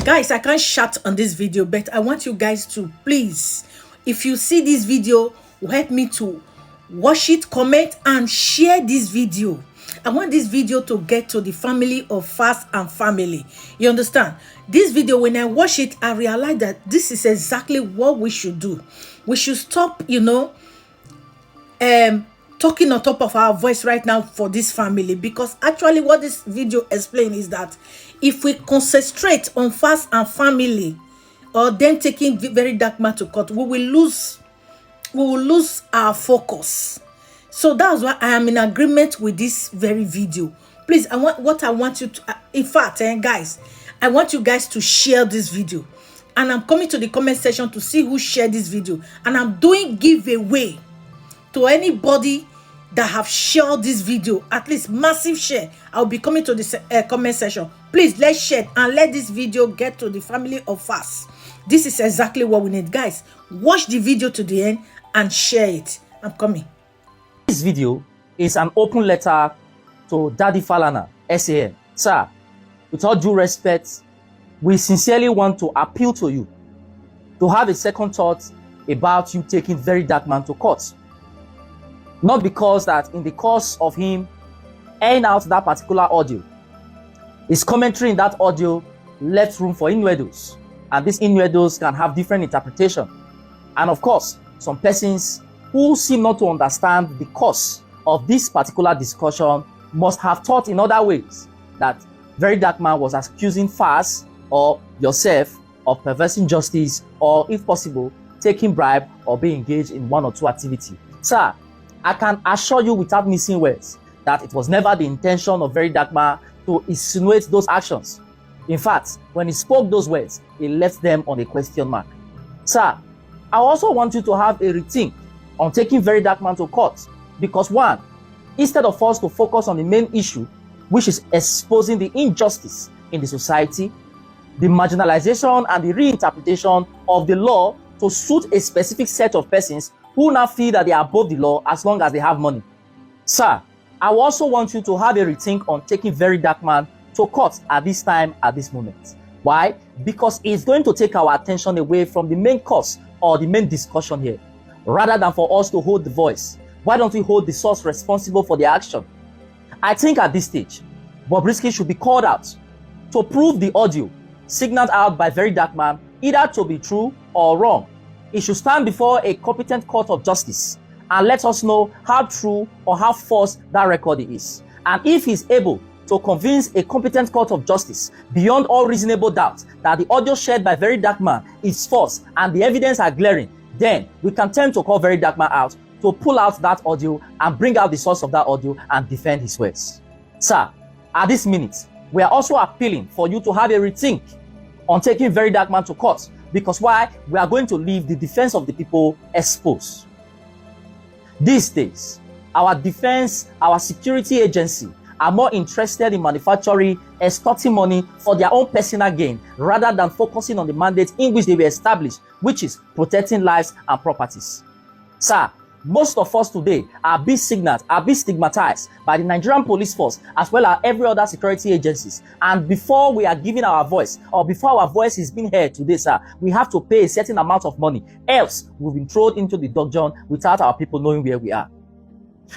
Guys, I can't shout on this video, but I want you guys to please, if you see this video, help me to watch it, comment, and share this video. I want this video to get to the family of falz and family. You understand? This video, when I watch it, I realize that this is exactly what we should do. We should stop, talking on top of our voice right now for this family, because actually what this video explains is that if we concentrate on falz and family, or then taking very dark man to court, we will lose our focus. So that's why I am in agreement with this very video. Please, I want you to, in fact, guys, I want you guys to share this video, and I'm coming to the comment section to see who shared this video, and I'm doing giveaway to anybody that have shared this video, at least massive share. I'll be coming to the comment section. Please, let's share and let this video get to the family of falz. This is exactly what we need. Guys, watch the video to the end and share it. I'm coming. This video is an open letter to Daddy Falana, SAN. Sir, with all due respect, we sincerely want to appeal to you to have a second thought about you taking very dark man to court. Not because that in the course of him airing out that particular audio, his commentary in that audio left room for innuendos, and these innuendos can have different interpretation. And of course, some persons who seem not to understand the cause of this particular discussion must have thought in other ways that very dark man was accusing falz or yourself of perversing justice, or if possible, taking bribe or being engaged in one or two activity. Sir, I can assure you without missing words that it was never the intention of very dark man to insinuate those actions. In fact, when he spoke those words, he left them on a question mark. Sir, I also want you to have a rethink on taking very dark man to court, because one, instead of us to focus on the main issue, which is exposing the injustice in the society, the marginalization and the reinterpretation of the law to suit a specific set of persons who now feel that they are above the law as long as they have money. Sir, I also want you to have a rethink on taking very dark man to court at this time, at this moment. Why? Because it's going to take our attention away from the main cause or the main discussion here. Rather than for us to hold the voice, why don't we hold the source responsible for the action? I think at this stage, Bobrisky should be called out to prove the audio signaled out by very dark man either to be true or wrong. It should stand before a competent court of justice and let us know how true or how false that record is. And if he's able to convince a competent court of justice beyond all reasonable doubt that the audio shared by very dark man is false and the evidence are glaring, then we can tend to call very dark man out to pull out that audio and bring out the source of that audio and defend his words. Sir, at this minute, we are also appealing for you to have a rethink on taking very dark man to court, because why? We are going to leave the defense of the people exposed. These days, our defense, our security agency are more interested in manufacturing, extorting money for their own personal gain, rather than focusing on the mandate in which they were established, which is protecting lives and properties. Sir, most of us today are being stigmatized by the Nigerian police force as well as every other security agencies. And before we are giving our voice, or before our voice is being heard today, sir, we have to pay a certain amount of money. Else, we've been thrown into the dungeon without our people knowing where we are.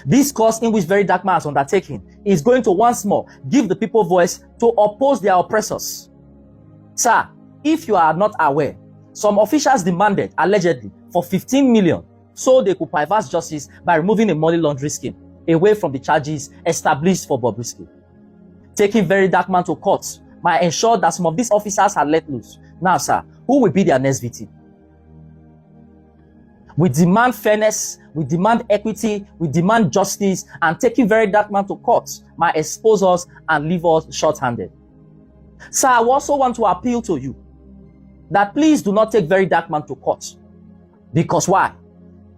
This course in which very dark man is undertaking is going to once more give the people voice to oppose their oppressors. Sir, if you are not aware, some officials demanded, allegedly, for 15 million so they could perverse justice by removing a money laundering scheme away from the charges established for Bobrisky. Taking very dark man to court might ensure that some of these officers are let loose. Now, sir, who will be their next victim? We demand fairness, we demand equity, we demand justice, and taking very dark man to court might expose us and leave us short-handed. Sir, I also want to appeal to you that please do not take very dark man to court. Because why?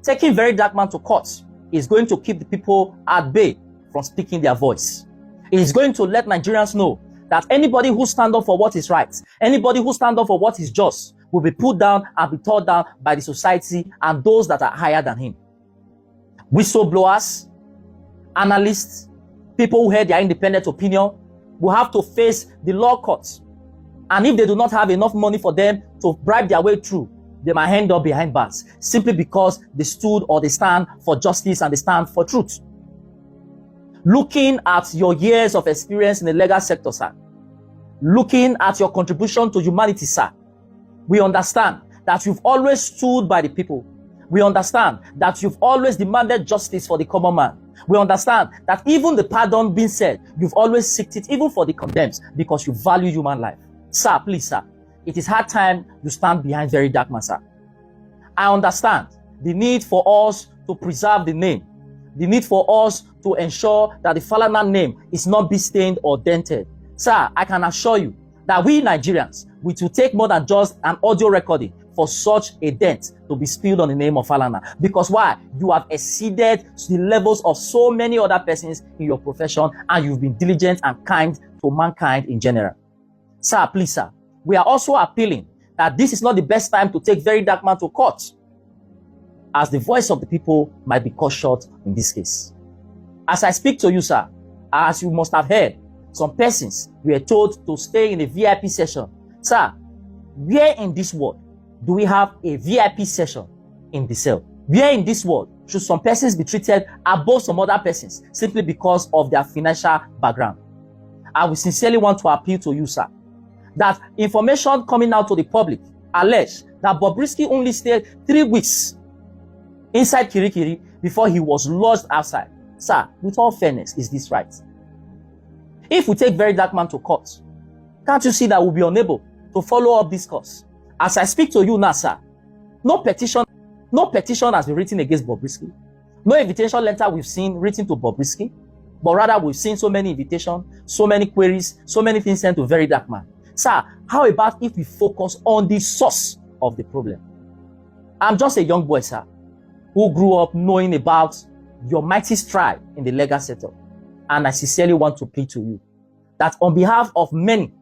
Taking very dark man to court is going to keep the people at bay from speaking their voice. It is going to let Nigerians know that anybody who stands up for what is right, anybody who stands up for what is just, will be put down and be torn down by the society and those that are higher than him. Whistleblowers, analysts, people who heard their independent opinion will have to face the law courts And if they do not have enough money for them to bribe their way through, they might end up behind bars simply because they stood or they stand for justice and they stand for truth. Looking at your years of experience in the legal sector, sir, looking at your contribution to humanity, sir, we understand that you've always stood by the people. We understand that you've always demanded justice for the common man. We understand that even the pardon being said, you've always sought it even for the condemned because you value human life. Sir, please, sir, it is hard time you stand behind very dark man, sir. I understand the need for us to preserve the name, the need for us to ensure that the Falana name is not be stained or dented. Sir, I can assure you that we Nigerians, we will take more than just an audio recording for such a dent to be spilled on the name of Falana. Because why? You have exceeded the levels of so many other persons in your profession, and you've been diligent and kind to mankind in general. Sir, please, sir, we are also appealing that this is not the best time to take very dark man to court, as the voice of the people might be cut short in this case. As I speak to you, sir, as you must have heard, some persons were told to stay in a VIP session. Sir, where in this world do we have a VIP session in the cell? Where in this world should some persons be treated above some other persons simply because of their financial background? I will sincerely want to appeal to you, sir, that information coming out to the public allege that Bobrisky only stayed 3 weeks inside Kirikiri before he was lodged outside. Sir, with all fairness, is this right? If we take very dark man to court, can't you see that we'll be unable to follow up this cause? As I speak to you now, sir, no petition has been written against Bobrisky. No invitation letter we've seen written to Bobrisky, but rather we've seen so many invitations, so many queries, so many things sent to very dark man. Sir, how about if we focus on the source of the problem? I'm just a young boy, sir, who grew up knowing about your mighty stride in the legal sector. And I sincerely want to plead to you that on behalf of many,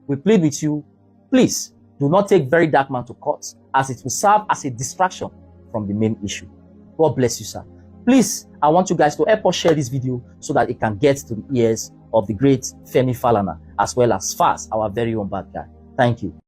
we plead with you, please do not take very dark man to court, as it will serve as a distraction from the main issue. God bless you, sir. Please, I want you guys to help us share this video so that it can get to the ears of the great Femi Falana, as well as Falz, our very own bad guy. Thank you.